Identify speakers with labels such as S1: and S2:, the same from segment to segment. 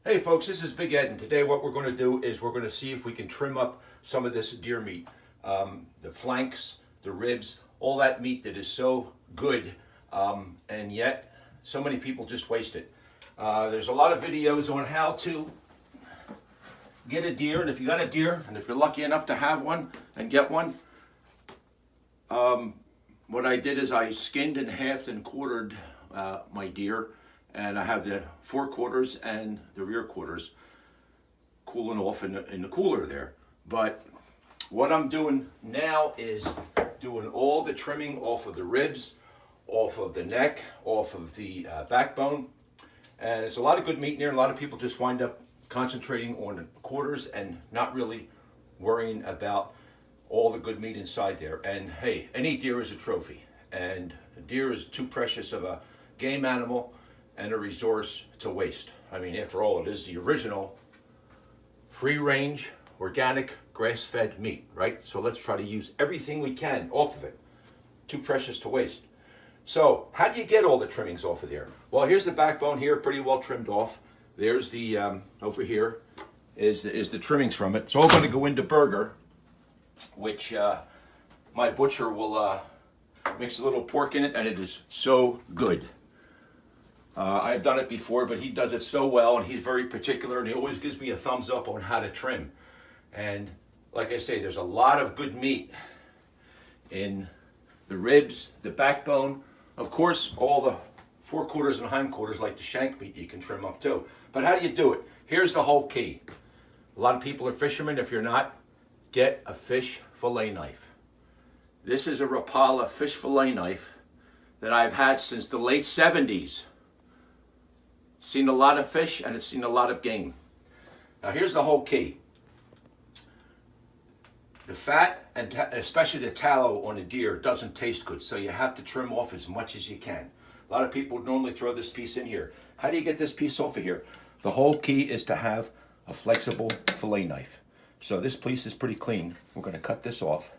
S1: Hey folks, this is Big Ed, and today what we're going to do is we're going to see if we can trim up some of this deer meat. The flanks, the ribs, all that meat that is so good, and yet so many people just waste it. There's a lot of videos on how to get a deer, and if you got a deer, and if you're lucky enough to have one and get one, what I did is I skinned and halved and quartered my deer. And I have the forequarters and the rear quarters cooling off in the cooler there. But what I'm doing now is doing all the trimming off of the ribs, off of the neck, off of the backbone. And it's a lot of good meat in there. A lot of people just wind up concentrating on the quarters and not really worrying about all the good meat inside there. And hey, any deer is a trophy. And a deer is too precious of a game animal and a resource to waste. I mean, after all, it is the original free-range, organic, grass-fed meat, right? So let's try to use everything we can off of it. Too precious to waste. So how do you get all the trimmings off of there? Well, here's the backbone here, pretty well trimmed off. There's the, over here is the trimmings from it. It's all going to go into burger, which my butcher will mix a little pork in it, and it is so good. I've done it before, but he does it so well, and he's very particular, and he always gives me a thumbs up on how to trim. And like I say, there's a lot of good meat in the ribs, the backbone. Of course, all the forequarters and hindquarters, like the shank meat, you can trim up too. But how do you do it? Here's the whole key. A lot of people are fishermen. If you're not, get a fish fillet knife. This is a Rapala fish fillet knife that I've had since the late 70s. Seen a lot of fish, and it's seen a lot of game. Now here's the whole key. The fat, and especially the tallow on a deer, doesn't taste good, so you have to trim off as much as you can. A lot of people would normally throw this piece in here. How do you get this piece off of here? The whole key is to have a flexible fillet knife. So this piece is pretty clean. We're going to cut this off.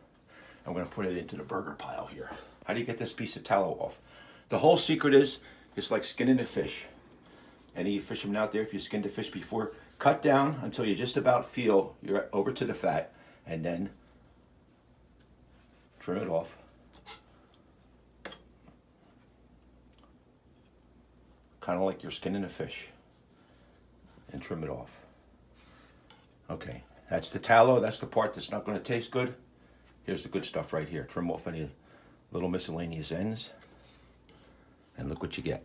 S1: I'm going to put it into the burger pile here. How do you get this piece of tallow off? The whole secret is, it's like skinning a fish. Any fishermen out there, if you skinned a fish before, cut down until you just about feel you're over to the fat, and then trim it off. Kind of like you're skinning a fish, and trim it off. Okay, that's the tallow. That's the part that's not going to taste good. Here's the good stuff right here. Trim off any little miscellaneous ends, and look what you get.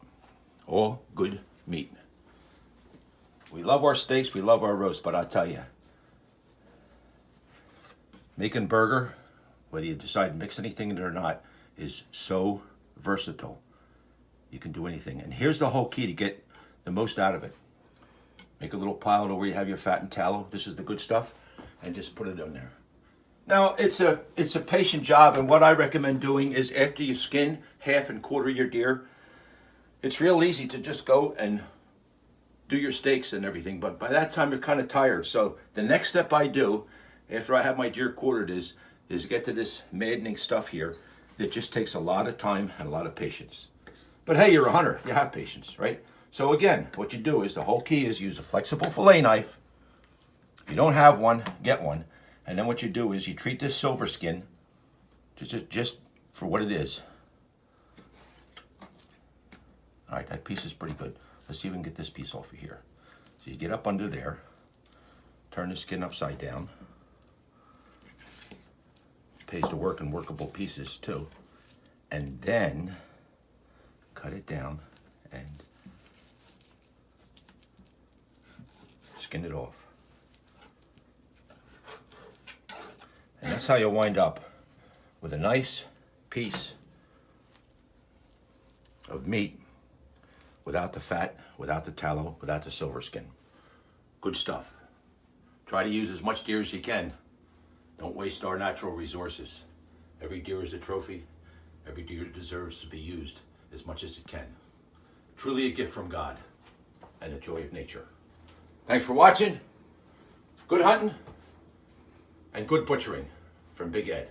S1: All good meat. We love our steaks, we love our roast, but I'll tell you, making burger, whether you decide to mix anything in it or not, is so versatile. You can do anything. And here's the whole key to get the most out of it. Make a little pile where you have your fat and tallow. This is the good stuff, and just put it in there. Now, it's a patient job, and what I recommend doing is after you skin, half and quarter your deer, it's real easy to just go and do your steaks and everything, but by that time you're kind of tired. So the next step I do after I have my deer quartered is get to this maddening stuff here that just takes a lot of time and a lot of patience. But hey, you're a hunter, you have patience, right? So again, what you do is the whole key is use a flexible fillet knife. If you don't have one, get one. And then what you do is you treat this silver skin just for what it is. All right, that piece is pretty good. Let's see if we can get this piece off of here. So you get up under there, turn the skin upside down. Pays to work in workable pieces too. And then cut it down and skin it off. And that's how you'll wind up with a nice piece of meat without the fat, without the tallow, without the silver skin. Good stuff. Try to use as much deer as you can. Don't waste our natural resources. Every deer is a trophy. Every deer deserves to be used as much as it can. Truly a gift from God and a joy of nature. Thanks for watching. Good hunting and good butchering from Big Ed.